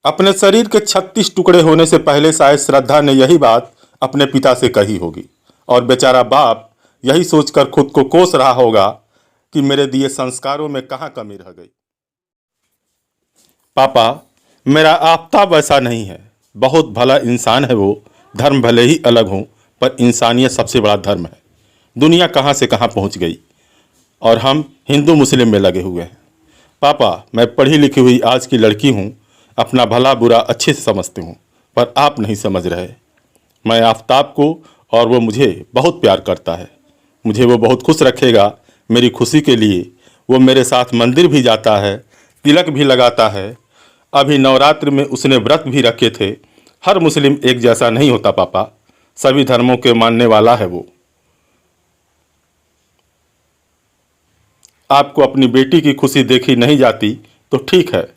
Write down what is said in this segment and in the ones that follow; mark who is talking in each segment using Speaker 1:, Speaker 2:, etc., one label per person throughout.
Speaker 1: अपने शरीर के 36 टुकड़े होने से पहले शायद श्रद्धा ने यही बात अपने पिता से कही होगी और बेचारा बाप यही सोचकर खुद को कोस रहा होगा कि मेरे दिए संस्कारों में कहाँ कमी रह गई। पापा, मेरा आफताब ऐसा नहीं है। बहुत भला इंसान है वो। धर्म भले ही अलग हों, पर इंसानियत सबसे बड़ा धर्म है। दुनिया कहाँ से कहाँ पहुँच गई और हम हिंदू मुस्लिम में लगे हुए हैं। पापा, मैं पढ़ी लिखी हुई आज की लड़की हूँ, अपना भला बुरा अच्छे से समझती हूँ, पर आप नहीं समझ रहे। मैं आफताब को और वो मुझे बहुत प्यार करता है। मुझे वो बहुत खुश रखेगा। मेरी खुशी के लिए वो मेरे साथ मंदिर भी जाता है, तिलक भी लगाता है। अभी नवरात्र में उसने व्रत भी रखे थे। हर मुस्लिम एक जैसा नहीं होता पापा, सभी धर्मों के मानने वाला है वो। आपको अपनी बेटी की खुशी देखी नहीं जाती तो ठीक है।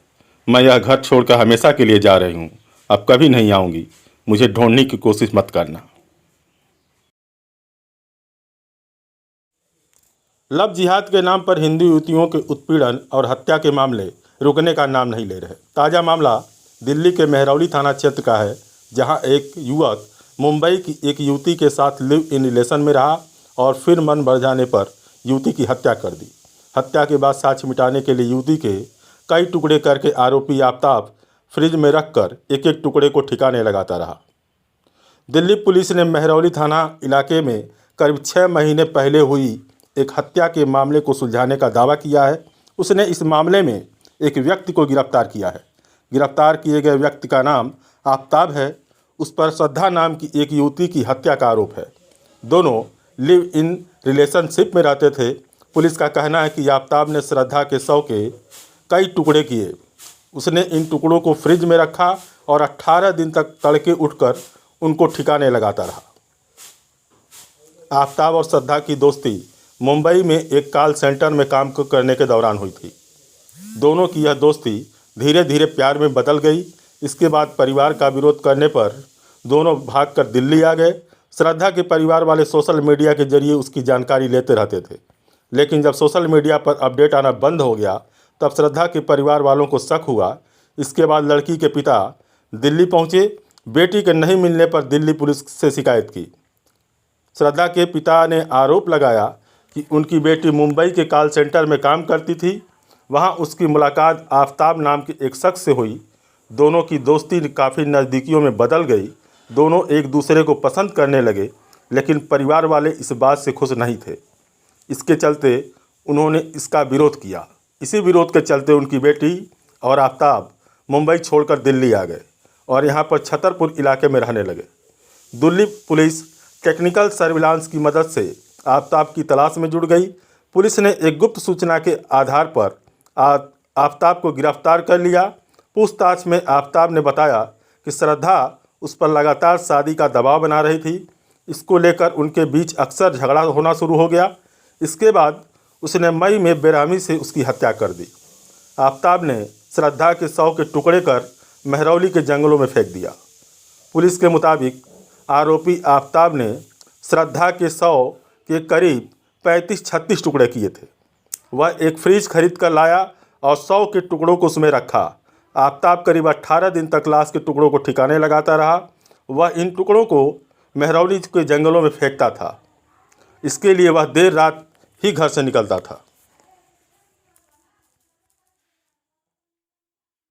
Speaker 1: मैं यह घर छोड़कर हमेशा के लिए जा रही हूँ। अब कभी नहीं आऊँगी। मुझे ढूंढने की कोशिश मत करना। लव जिहाद के नाम पर हिंदू युवतियों के उत्पीड़न और हत्या के मामले रुकने का नाम नहीं ले रहे। ताज़ा मामला दिल्ली के मेहरौली थाना क्षेत्र का है, जहां एक युवक मुंबई की एक युवती के साथ लिव इन रिलेशन में रहा और फिर मन बढ़ जाने पर युवती की हत्या कर दी। हत्या के बाद साक्ष्य मिटाने के लिए युवती के कई टुकड़े करके आरोपी आफताब फ्रिज में रखकर एक एक टुकड़े को ठिकाने लगाता रहा। दिल्ली पुलिस ने मेहरौली थाना इलाके में करीब 6 महीने पहले हुई एक हत्या के मामले को सुलझाने का दावा किया है। उसने इस मामले में एक व्यक्ति को गिरफ्तार किया है। गिरफ्तार किए गए व्यक्ति का नाम आफताब है। उस पर श्रद्धा नाम की एक युवती की हत्या का आरोप है। दोनों लिव इन रिलेशनशिप में रहते थे। पुलिस का कहना है कि आफताब ने श्रद्धा के शव के कई टुकड़े किए। उसने इन टुकड़ों को फ्रिज में रखा और 18 दिन तक तड़के उठकर उनको ठिकाने लगाता रहा। आफताब और श्रद्धा की दोस्ती मुंबई में एक कॉल सेंटर में काम करने के दौरान हुई थी। दोनों की यह दोस्ती धीरे धीरे प्यार में बदल गई। इसके बाद परिवार का विरोध करने पर दोनों भागकर दिल्ली आ गए। श्रद्धा के परिवार वाले सोशल मीडिया के जरिए उसकी जानकारी लेते रहते थे, लेकिन जब सोशल मीडिया पर अपडेट आना बंद हो गया तब श्रद्धा के परिवार वालों को शक हुआ। इसके बाद लड़की के पिता दिल्ली पहुंचे। बेटी के नहीं मिलने पर दिल्ली पुलिस से शिकायत की। श्रद्धा के पिता ने आरोप लगाया कि उनकी बेटी मुंबई के कॉल सेंटर में काम करती थी। वहां उसकी मुलाकात आफताब नाम के एक शख्स से हुई। दोनों की दोस्ती काफ़ी नज़दीकियों में बदल गई। दोनों एक दूसरे को पसंद करने लगे, लेकिन परिवार वाले इस बात से खुश नहीं थे। इसके चलते उन्होंने इसका विरोध किया। इसी विरोध के चलते उनकी बेटी और आफताब मुंबई छोड़कर दिल्ली आ गए और यहाँ पर छतरपुर इलाके में रहने लगे। दिल्ली पुलिस टेक्निकल सर्विलांस की मदद से आफताब की तलाश में जुड़ गई। पुलिस ने एक गुप्त सूचना के आधार पर आफताब को गिरफ्तार कर लिया। पूछताछ में आफताब ने बताया कि श्रद्धा उस पर लगातार शादी का दबाव बना रही थी। इसको लेकर उनके बीच अक्सर झगड़ा होना शुरू हो गया। इसके बाद उसने मई में बेरहमी से उसकी हत्या कर दी। आफताब ने श्रद्धा के शव के टुकड़े कर मेहरौली के जंगलों में फेंक दिया। पुलिस के मुताबिक आरोपी आफताब ने श्रद्धा के शव के करीब 35-36 टुकड़े किए थे। वह एक फ्रिज खरीद कर लाया और 100 के टुकड़ों को उसमें रखा। आफताब करीब 18 दिन तक लाश के टुकड़ों को ठिकाने लगाता रहा। वह इन टुकड़ों को मेहरौली के जंगलों में फेंकता था। इसके लिए वह देर रात ही घर से निकलता था।